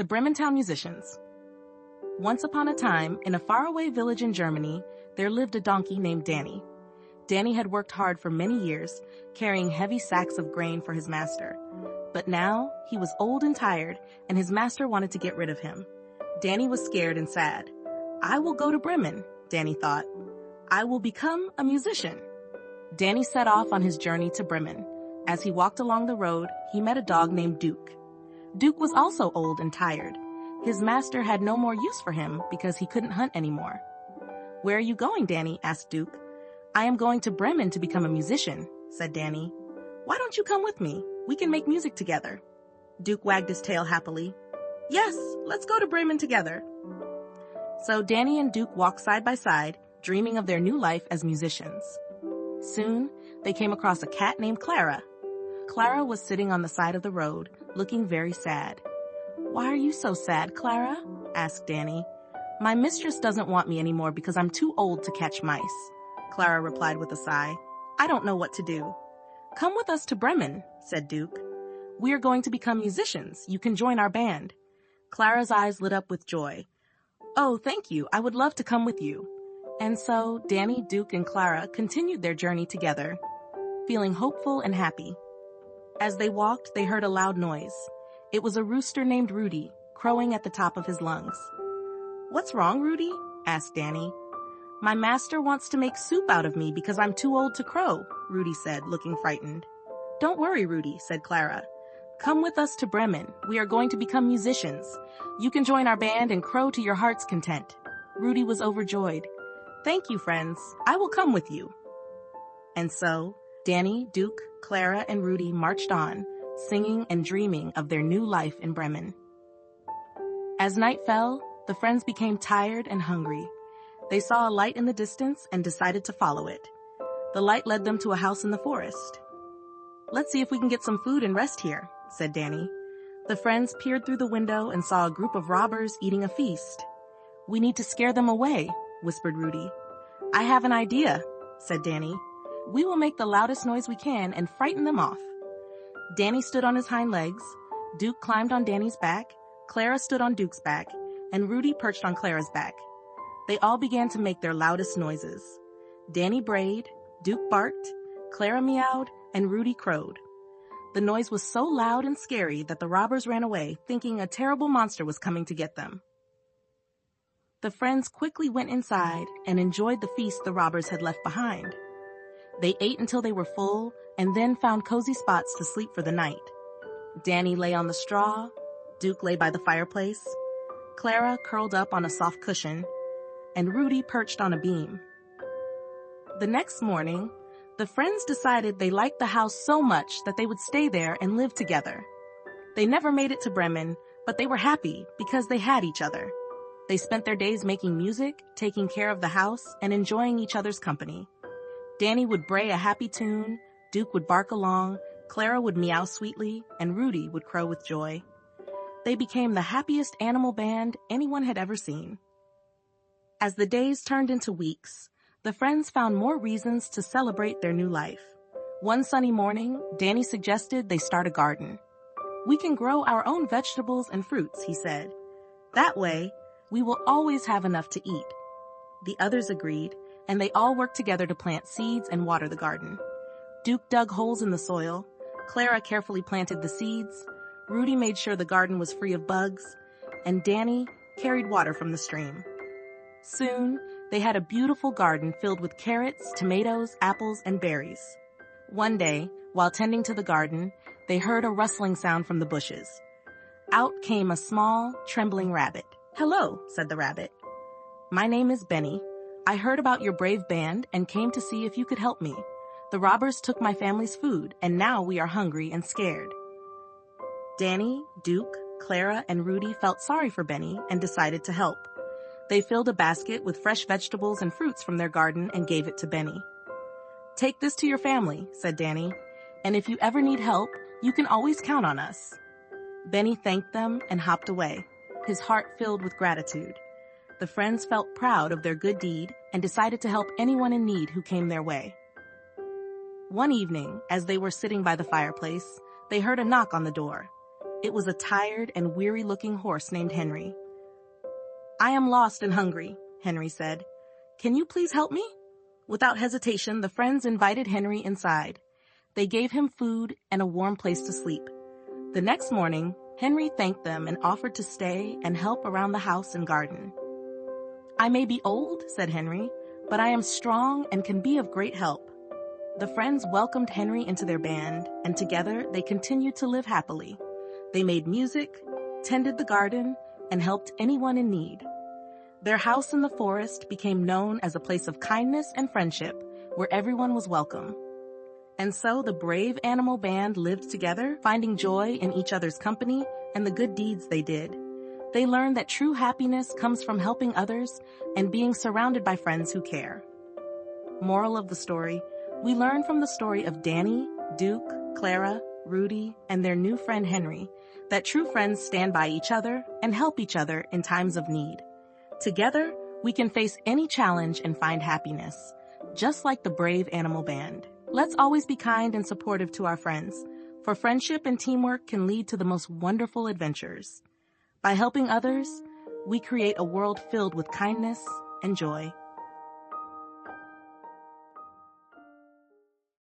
The Brementown Musicians. Once upon a time, in a faraway village in Germany, there lived a donkey named Danny. Danny had worked hard for many years, carrying heavy sacks of grain for his master. But now, he was old and tired, and his master wanted to get rid of him. Danny was scared and sad. "I will go to Bremen," Danny thought. "I will become a musician." Danny set off on his journey to Bremen. As he walked along the road, he met a dog named Duke. Duke was also old and tired. His master had no more use for him because he couldn't hunt anymore. "Where are you going, Danny?" asked Duke. "I am going to Bremen to become a musician," said Danny. "Why don't you come with me? We can make music together." Duke wagged his tail happily. "Yes, let's go to Bremen together." So Danny and Duke walked side by side, dreaming of their new life as musicians. Soon, they came across a cat named Clara. Clara was sitting on the side of the road, looking very sad. "Why are you so sad, Clara?" asked Danny. "My mistress doesn't want me anymore because I'm too old to catch mice," Clara replied with a sigh. "I don't know what to do." "Come with us to Bremen," said Duke. "We are going to become musicians. You can join our band." Clara's eyes lit up with joy. "Oh, thank you. I would love to come with you." And so Danny, Duke, and Clara continued their journey together, feeling hopeful and happy. As they walked, they heard a loud noise. It was a rooster named Rudy, crowing at the top of his lungs. "What's wrong, Rudy?" asked Danny. "My master wants to make soup out of me because I'm too old to crow," Rudy said, looking frightened. "Don't worry, Rudy," said Clara. "Come with us to Bremen. We are going to become musicians. You can join our band and crow to your heart's content." Rudy was overjoyed. "Thank you, friends. I will come with you." And so, Danny, Duke, Clara, and Rudy marched on, singing and dreaming of their new life in Bremen. As night fell, the friends became tired and hungry. They saw a light in the distance and decided to follow it. The light led them to a house in the forest. "Let's see if we can get some food and rest here," said Danny. The friends peered through the window and saw a group of robbers eating a feast. "We need to scare them away," whispered Rudy. "I have an idea," said Danny. "We will make the loudest noise we can and frighten them off." Danny stood on his hind legs, Duke climbed on Danny's back, Clara stood on Duke's back, and Rudy perched on Clara's back. They all began to make their loudest noises. Danny brayed, Duke barked, Clara meowed, and Rudy crowed. The noise was so loud and scary that the robbers ran away, thinking a terrible monster was coming to get them. The friends quickly went inside and enjoyed the feast the robbers had left behind. They ate until they were full and then found cozy spots to sleep for the night. Danny lay on the straw, Duke lay by the fireplace, Clara curled up on a soft cushion, and Rudy perched on a beam. The next morning, the friends decided they liked the house so much that they would stay there and live together. They never made it to Bremen, but they were happy because they had each other. They spent their days making music, taking care of the house, and enjoying each other's company. Danny would bray a happy tune, Duke would bark along, Clara would meow sweetly, and Rudy would crow with joy. They became the happiest animal band anyone had ever seen. As the days turned into weeks, the friends found more reasons to celebrate their new life. One sunny morning, Danny suggested they start a garden. "We can grow our own vegetables and fruits," he said. "That way, we will always have enough to eat." The others agreed, and they all worked together to plant seeds and water the garden. Duke dug holes in the soil, Clara carefully planted the seeds, Rudy made sure the garden was free of bugs, and Danny carried water from the stream. Soon, they had a beautiful garden filled with carrots, tomatoes, apples, and berries. One day, while tending to the garden, they heard a rustling sound from the bushes. Out came a small, trembling rabbit. "Hello," said the rabbit. "My name is Benny. I heard about your brave band and came to see if you could help me. The robbers took my family's food, and now we are hungry and scared." Danny, Duke, Clara, and Rudy felt sorry for Benny and decided to help. They filled a basket with fresh vegetables and fruits from their garden and gave it to Benny. "Take this to your family," said Danny, "and if you ever need help, you can always count on us." Benny thanked them and hopped away, his heart filled with gratitude. The friends felt proud of their good deed and decided to help anyone in need who came their way. One evening, as they were sitting by the fireplace, they heard a knock on the door. It was a tired and weary-looking horse named Henry. "I am lost and hungry," Henry said. "Can you please help me?" Without hesitation, the friends invited Henry inside. They gave him food and a warm place to sleep. The next morning, Henry thanked them and offered to stay and help around the house and garden. "I may be old," said Henry, "but I am strong and can be of great help." The friends welcomed Henry into their band, and together they continued to live happily. They made music, tended the garden, and helped anyone in need. Their house in the forest became known as a place of kindness and friendship, where everyone was welcome. And so the brave animal band lived together, finding joy in each other's company and the good deeds they did. They learned that true happiness comes from helping others and being surrounded by friends who care. Moral of the story: we learn from the story of Danny, Duke, Clara, Rudy, and their new friend Henry that true friends stand by each other and help each other in times of need. Together, we can face any challenge and find happiness, just like the brave animal band. Let's always be kind and supportive to our friends, for friendship and teamwork can lead to the most wonderful adventures. By helping others, we create a world filled with kindness and joy.